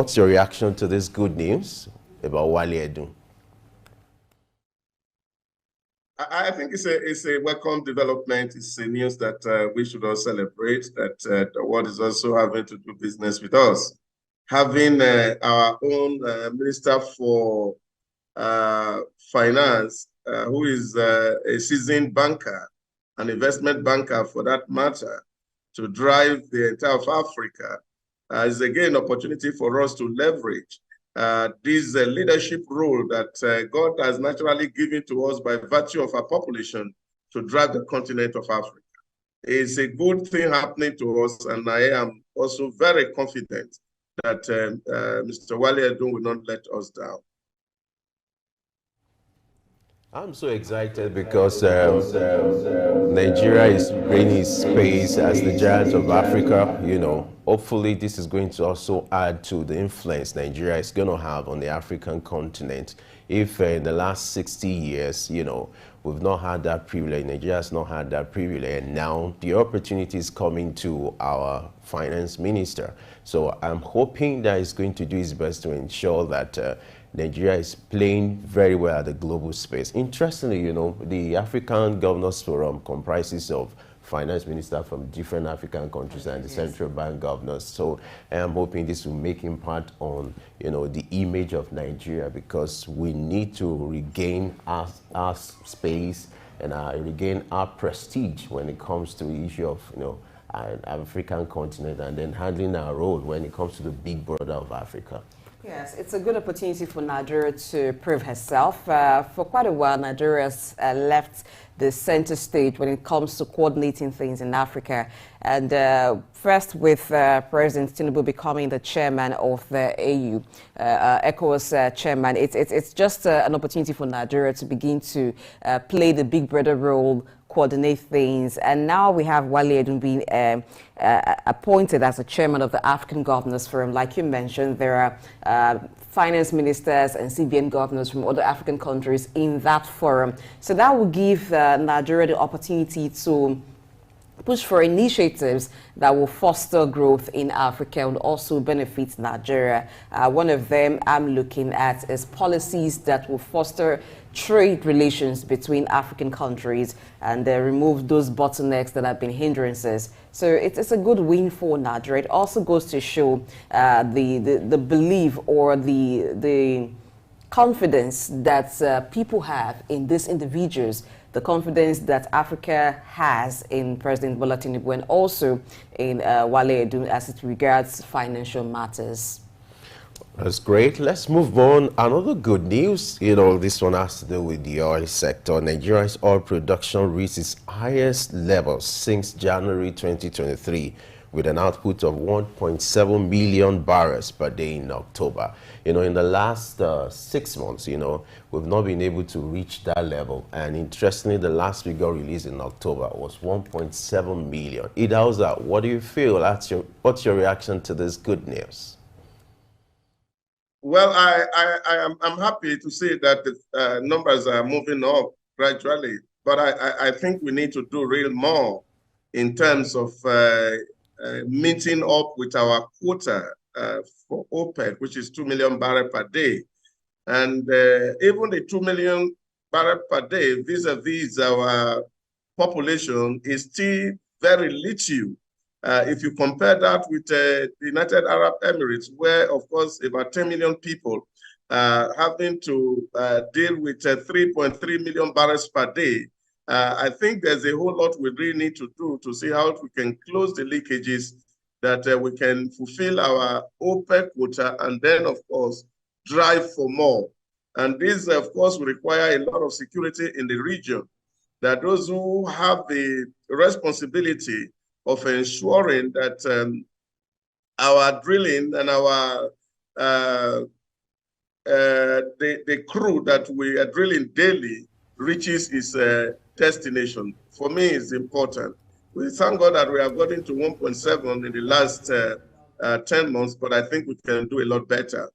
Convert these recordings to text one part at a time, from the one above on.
what's your reaction to this good news about Wale Edun? I think it's a welcome development. It's a news that we should all celebrate, that the world is also having to do business with us. Having our own Minister for Finance, who is a seasoned banker, an investment banker for that matter, to drive the entire of Africa, is again an opportunity for us to leverage this leadership role that God has naturally given to us by virtue of our population to drive the continent of Africa. It's a good thing happening to us, and I am also very confident that Mr. Wale Edun will not let us down. I'm so excited because Nigeria is gaining its space as the giant of Africa. You know, hopefully this is going to also add to the influence Nigeria is going to have on the African continent. If in the last 60 years, you know, we've not had that privilege, Nigeria has not had that privilege, and now the opportunity is coming to our finance minister. So I'm hoping that he's going to do his best to ensure that Nigeria is playing very well at the global space. Interestingly, you know, the African Governors Forum comprises of finance ministers from different African countries and the central bank governors. So I'm hoping this will make impact on, you know, the image of Nigeria, because we need to regain our space and regain our prestige when it comes to the issue of, you know, an African continent, and then handling our role when it comes to the big brother of Africa. Yes, it's a good opportunity for Nigeria to prove herself. For quite a while, Nigeria has left the center stage when it comes to coordinating things in Africa. And first with President Tinubu becoming the chairman of the AU, ECOWAS chairman, it's just an opportunity for Nigeria to begin to play the big brother role, coordinate things. And now we have Wale Edun being appointed as the chairman of the African Governors Forum. Like you mentioned, there are finance ministers and CBN governors from other African countries in that forum. So that will give Nigeria the opportunity to push for initiatives that will foster growth in Africa and also benefit Nigeria. One of them I'm looking at is policies that will foster trade relations between African countries and remove those bottlenecks that have been hindrances. So it's a good win for Nigeria. It also goes to show the belief or the confidence that people have in these individuals, the confidence that Africa has in President Bola Tinubu and also in Wale Edun as it regards financial matters. That's great. Let's move on. Another good news, you know, this one has to do with the oil sector. Nigeria's oil production reached its highest level since January 2023, with an output of 1.7 million barrels per day in October. You know, in the last 6 months, you know, we've not been able to reach that level. And interestingly, the last figure released in October was 1.7 million. Idauza, what do you feel? What's your reaction to this good news? Well, I'm happy to see that the numbers are moving up gradually, but I think we need to do real more in terms of meeting up with our quota for OPEC, which is 2 million barrels per day. And even the 2 million barrels per day vis-a-vis our population is still very little. If you compare that with the United Arab Emirates, where, of course, about 10 million people having to deal with 3.3 million barrels per day, I think there's a whole lot we really need to do to see how we can close the leakages, that we can fulfill our OPEC quota, and then, of course, drive for more. And this, of course, will require a lot of security in the region, that those who have the responsibility of ensuring that our drilling and our the crew that we are drilling daily reaches its destination. For me, it's important. We thank God that we have gotten to 1.7 in the last 10 months, but I think we can do a lot better.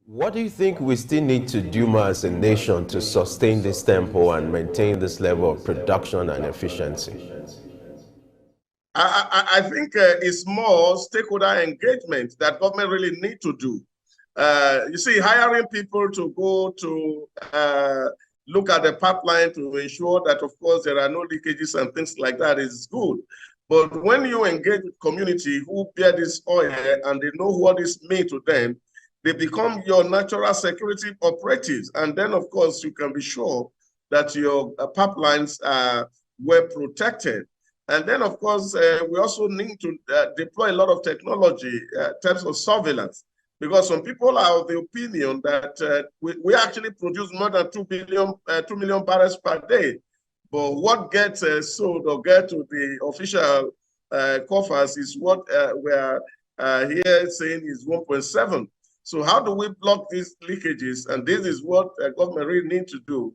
What do you think we still need to do more as a nation to sustain this tempo and maintain this level of production and efficiency? I think it's more stakeholder engagement that government really need to do. You see, hiring people to go to look at the pipeline to ensure that, of course, there are no leakages and things like that is good. But when you engage with community who bear this oil and they know what this means to them, they become your natural security operatives. And then, of course, you can be sure that your pipelines are well protected. And then, of course, we also need to deploy a lot of technology in terms of surveillance, because some people are of the opinion that we actually produce more than 2 million barrels per day. But what gets sold or get to the official coffers is what we are here saying is 1.7. So how do we block these leakages? And this is what government really need to do.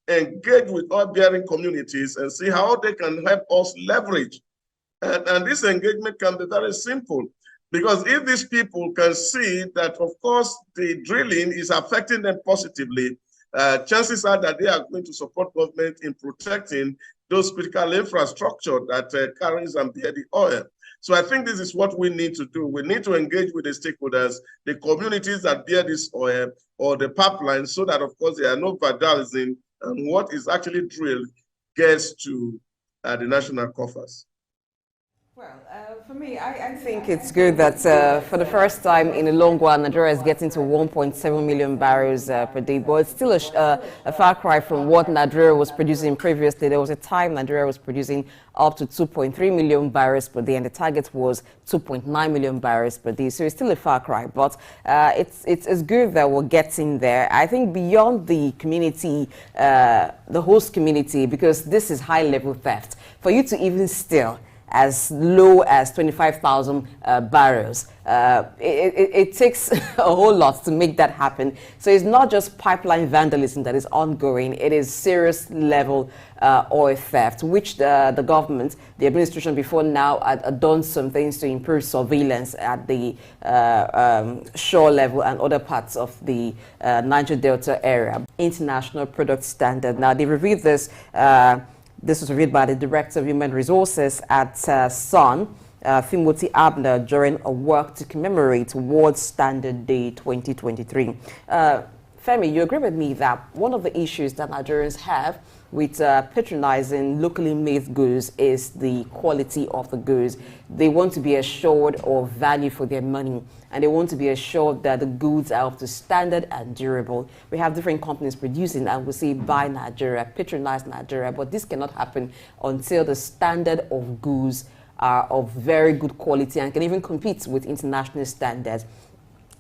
Engage with oil-bearing communities and see how they can help us leverage. And this engagement can be very simple, because if these people can see that, of course, the drilling is affecting them positively, chances are that they are going to support government in protecting those critical infrastructure that carries and bear the oil. So I think this is what we need to do. We need to engage with the stakeholders, the communities that bear this oil or the pipelines, so that, of course, there are no vandalism and what is actually drilled gets to the national coffers. Well, for me, I think it's good that for the first time in a long while, Nigeria is getting to 1.7 million barrels per day, but it's still a far cry from what Nigeria was producing previously. There was a time Nigeria was producing up to 2.3 million barrels per day, and the target was 2.9 million barrels per day. So it's still a far cry, but it's good that we're getting there. I think beyond the community, the host community, because this is high-level theft. For you to even steal as low as 25,000 barrels. It takes a whole lot to make that happen. So it's not just pipeline vandalism that is ongoing, it is serious level oil theft, which the government, the administration before now had done some things to improve surveillance at the shore level and other parts of the Niger Delta area. International Product Standard. Now they reviewed this this was reviewed by the Director of Human Resources at SUN, Timothy Abner, during a work to commemorate World Standard Day 2023. Femi, you agree with me that one of the issues that Nigerians have with patronizing locally made goods is the quality of the goods. They want to be assured of value for their money, and they want to be assured that the goods are up to standard and durable. We have different companies producing, and we say buy Nigeria, patronize Nigeria, but this cannot happen until the standard of goods are of very good quality and can even compete with international standards.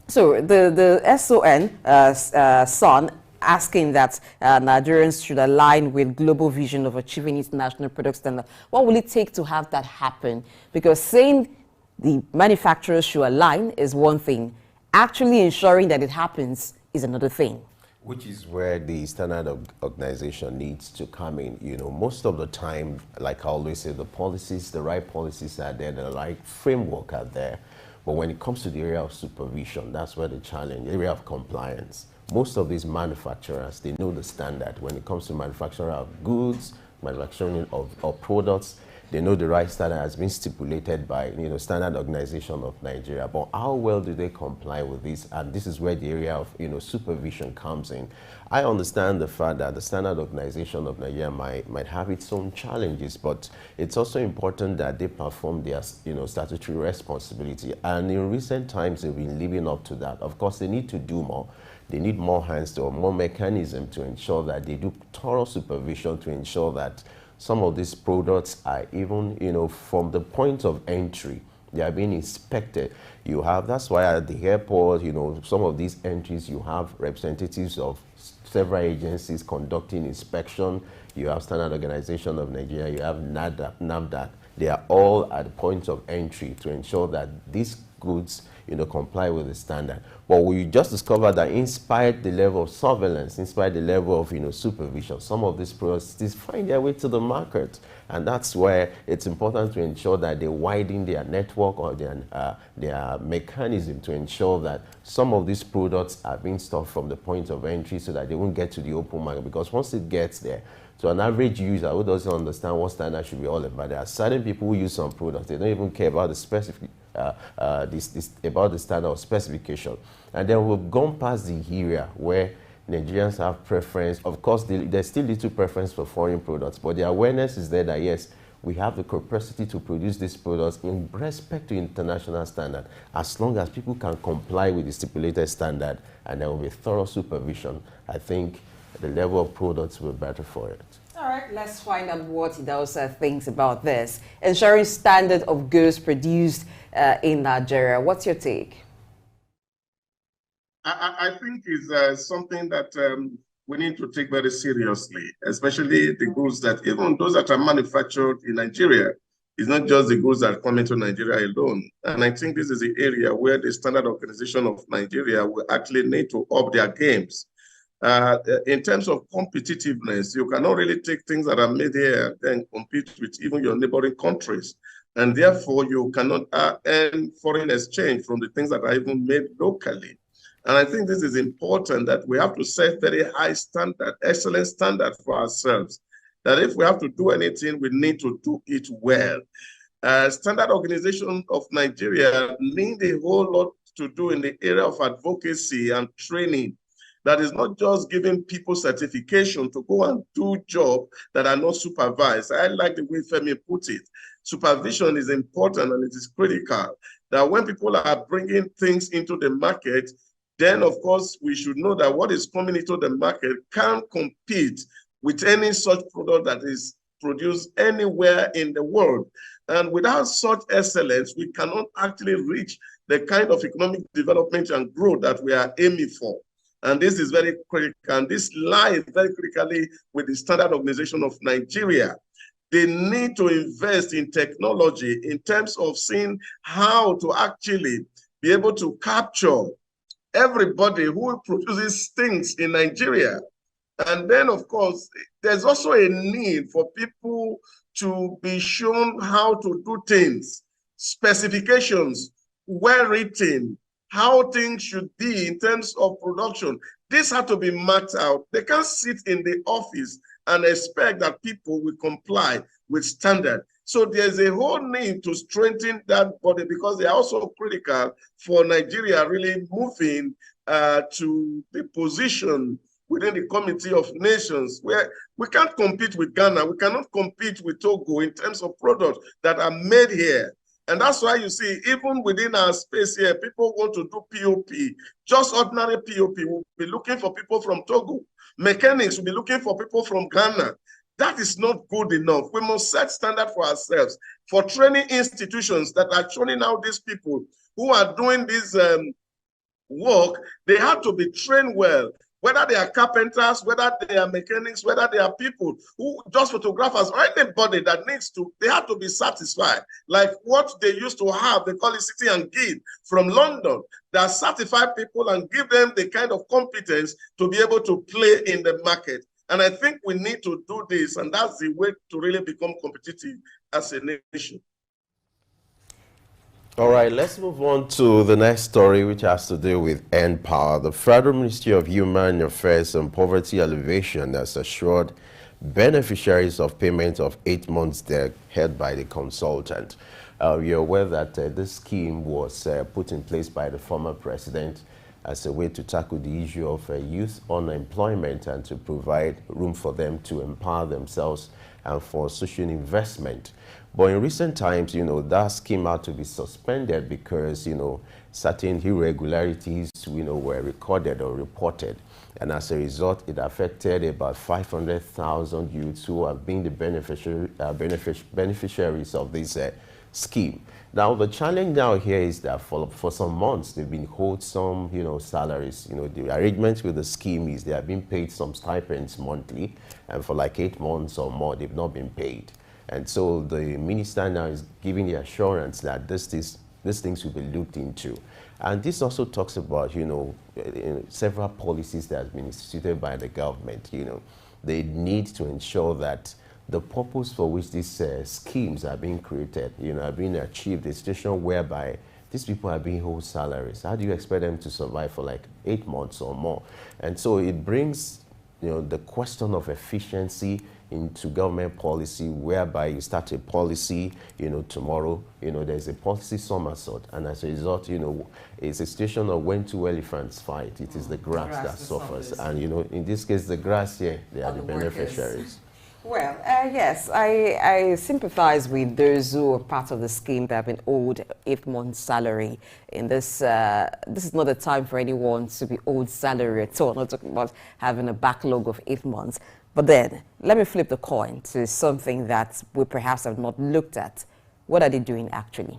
So the SUN asking that Nigerians should align with global vision of achieving international product standard. What will it take to have that happen? Because saying the manufacturers should align is one thing. Actually ensuring that it happens is another thing. Which is where the standard organization needs to come in. You know, most of the time, like I always say, the policies, the right policies are there, the right framework are there. But when it comes to the area of supervision, that's where the challenge, the area of compliance. Most of these manufacturers, they know the standard. When it comes to manufacturing of goods, manufacturing of products, they know the right standard has been stipulated by, you know, Standard Organization of Nigeria. But how well do they comply with this? And this is where the area of, you know, supervision comes in. I understand the fact that the Standard Organization of Nigeria might have its own challenges, but it's also important that they perform their, you know, statutory responsibility. And in recent times, they've been living up to that. Of course, they need to do more. They need more hands or more mechanism to ensure that they do thorough supervision to ensure that some of these products are even, you know, from the point of entry, they are being inspected. You have, that's why at the airport, you know, some of these entries, you have representatives of several agencies conducting inspection. You have Standard Organization of Nigeria, you have NAFDAC. They are all at the point of entry to ensure that these goods, comply with the standard. But we just discovered that in spite the level of surveillance, in spite the level of, supervision, some of these products still find their way to the market. And that's where it's important to ensure that they widen their network or their mechanism to ensure that some of these products are being stopped from the point of entry so that they won't get to the open market. Because once it gets there, so an average user who doesn't understand what standard should be all about, there are certain people who use some products, they don't even care about the specific, about the standard or specification. And then we've gone past the area where Nigerians have preference. Of course, there's still little preference for foreign products, but the awareness is there that yes, we have the capacity to produce these products in respect to international standard, as long as people can comply with the stipulated standard and there will be thorough supervision. I think the level of products will be better for it. All right, let's find out what he does thinks about this. Ensuring standard of goods produced in Nigeria. What's your take? I think is something that we need to take very seriously, especially the goods that, even those that are manufactured in Nigeria, it's not just the goods that come into Nigeria alone. And I think this is the area where the Standard Organization of Nigeria will actually need to up their games. In terms of competitiveness, you cannot really take things that are made here and compete with even your neighboring countries. And therefore, you cannot earn foreign exchange from the things that are even made locally. And I think this is important, that we have to set very high standard, excellent standard for ourselves. That if we have to do anything, we need to do it well. Standard Organization of Nigeria need a whole lot to do in the area of advocacy and training. That is not just giving people certification to go and do jobs that are not supervised. I like the way Femi put it. Supervision is important and it is critical. That when people are bringing things into the market, then of course we should know that what is coming into the market can compete with any such product that is produced anywhere in the world. And without such excellence, we cannot actually reach the kind of economic development and growth that we are aiming for. And this is very critical. And this lies very critically with the Standard Organization of Nigeria. They need to invest in technology in terms of seeing how to actually be able to capture everybody who produces things in Nigeria. And then, of course, there's also a need for people to be shown how to do things, specifications, well written, how things should be in terms of production. This has to be mapped out. They can't sit in the office and expect that people will comply with standard. So there's a whole need to strengthen that body, because they are also critical for Nigeria really moving to the position within the Committee of Nations, where we can't compete with Ghana, we cannot compete with Togo in terms of products that are made here. And that's why you see, even within our space here, people want to do POP, just ordinary POP. We'll be looking for people from Togo. Mechanics will be looking for people from Ghana. That is not good enough. We must set standard for ourselves. For training institutions that are training out these people who are doing this work, they have to be trained well. Whether they are carpenters, whether they are mechanics, whether they are people who just photographers, or anybody that needs to, they have to be satisfied. Like what they used to have, they call it City and Guild from London, that certify people and give them the kind of competence to be able to play in the market. And I think we need to do this, and that's the way to really become competitive as a nation. All right, let's move on to the next story, which has to do with N-Power. The Federal Ministry of Human Affairs and Poverty Alleviation has assured beneficiaries of payment of 8 months debt held by the consultant. You're aware that this scheme was put in place by the former president as a way to tackle the issue of youth unemployment and to provide room for them to empower themselves and for social investment. But in recent times, that scheme had to be suspended because, certain irregularities, were recorded or reported. And as a result, it affected about 500,000 youths who have been the beneficiaries of this scheme. Now, the challenge now here is that for some months, they've been owed some, salaries. The arrangement with the scheme is they are being paid some stipends monthly, and for like 8 months or more, they've not been paid. And so the minister now is giving the assurance that these things will be looked into. And this also talks about, several policies that have been instituted by the government. They need to ensure that the purpose for which these schemes are being created, are being achieved, a situation whereby these people are being owed salaries. How do you expect them to survive for like 8 months or more? And so it brings, the question of efficiency into government policy, whereby you start a policy, tomorrow, there's a policy somersault, and as a result, it's a situation of when two elephants fight, it is the grass that suffers. And, in this case, the grass here, they are the beneficiaries. Well, yes, I sympathize with those who are part of the scheme that have been owed 8 months' salary. In this, this is not a time for anyone to be owed salary at all. I'm not talking about having a backlog of 8 months. But then, let me flip the coin to something that we perhaps have not looked at. What are they doing actually?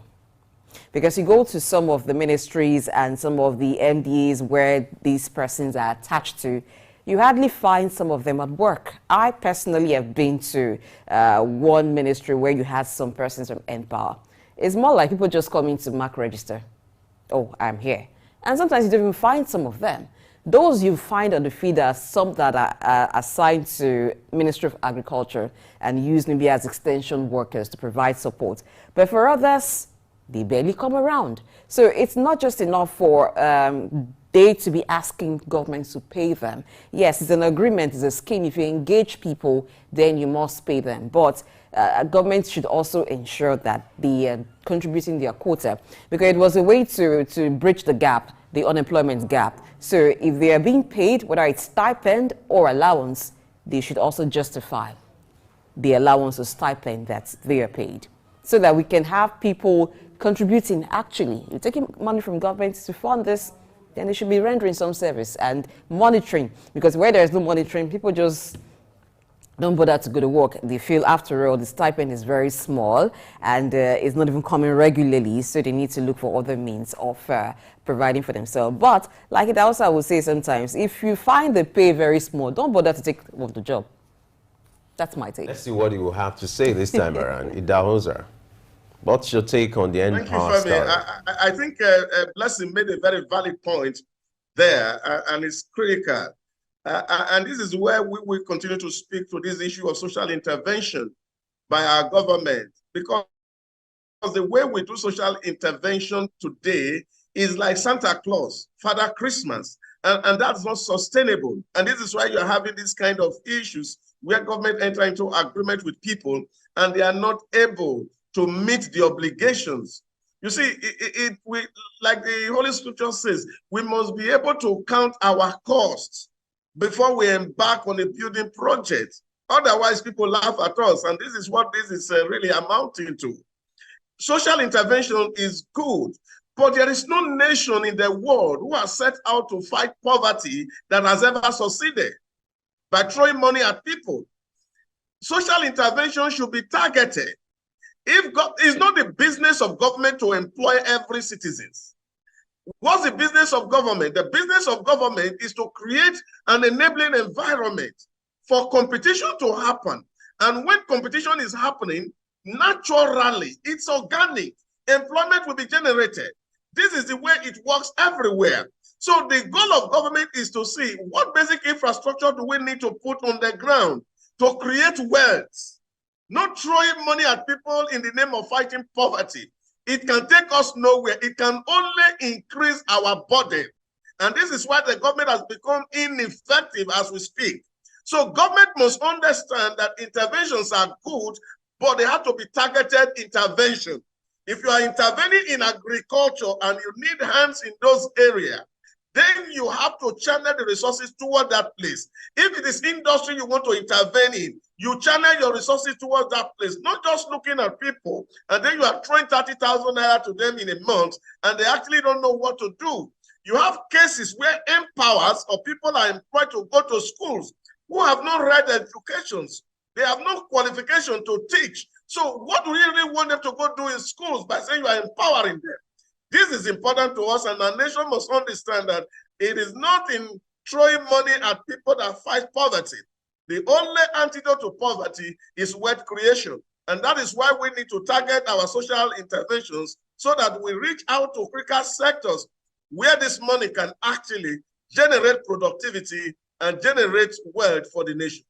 Because you go to some of the ministries and some of the MDAs where these persons are attached to, you hardly find some of them at work. I personally have been to one ministry where you had some persons from Empower. It's more like people just come in to mark register. Oh, I'm here. And sometimes you don't even find some of them. Those you find on the feed are some that are assigned to Ministry of Agriculture and used maybe as extension workers to provide support. But for others, they barely come around. So it's not just enough for they to be asking governments to pay them. Yes, it's an agreement, it's a scheme. If you engage people, then you must pay them. But governments should also ensure that they are contributing their quota, because it was a way to bridge the gap, the unemployment gap. So if they are being paid, whether it's stipend or allowance, they should also justify the allowance or stipend that they are paid, so that we can have people contributing. Actually, you're taking money from government to fund this, then they should be rendering some service and monitoring, because where there's no monitoring, people just don't bother to go to work. They feel, after all, the stipend is very small and it's not even coming regularly, so they need to look for other means of providing for themselves. But like it also, I would say sometimes, if you find the pay very small, don't bother to take off the job. That's my take. Let's see what you will have to say this time around. Idahosa, what's your take on the Empower story? I think Blessing made a very valid point there, and it's critical. And this is where we will continue to speak to this issue of social intervention by our government, because the way we do social intervention today is like Santa Claus, Father Christmas, and that's not sustainable. And this is why you're having this kind of issues where government enter into agreement with people and they are not able to meet the obligations. You see, we, like the Holy Scripture says, we must be able to count our costs before we embark on a building project. Otherwise, people laugh at us, and this is what this is really amounting to. Social intervention is good, but there is no nation in the world who has set out to fight poverty that has ever succeeded by throwing money at people. Social intervention should be targeted. It's not the business of government to employ every citizen. What's the business of government? The business of government is to create an enabling environment for competition to happen. And when competition is happening, naturally, it's organic. Employment will be generated. This is the way it works everywhere. So the goal of government is to see what basic infrastructure do we need to put on the ground to create wealth, not throwing money at people in the name of fighting poverty. It can take us nowhere. It can only increase our burden. And this is why the government has become ineffective as we speak. So government must understand that interventions are good, but they have to be targeted intervention. If you are intervening in agriculture and you need hands in those areas, then you have to channel the resources toward that place. If it is industry you want to intervene in, you channel your resources towards that place, not just looking at people, and then you are throwing 30,000 naira to them in a month, and they actually don't know what to do. You have cases where empowers or people are employed to go to schools who have not read educations. They have no qualification to teach. So what do you really want them to go do in schools by saying you are empowering them? This is important to us, and our nation must understand that it is not in throwing money at people that fight poverty. The only antidote to poverty is wealth creation. And that is why we need to target our social interventions so that we reach out to critical sectors where this money can actually generate productivity and generate wealth for the nation.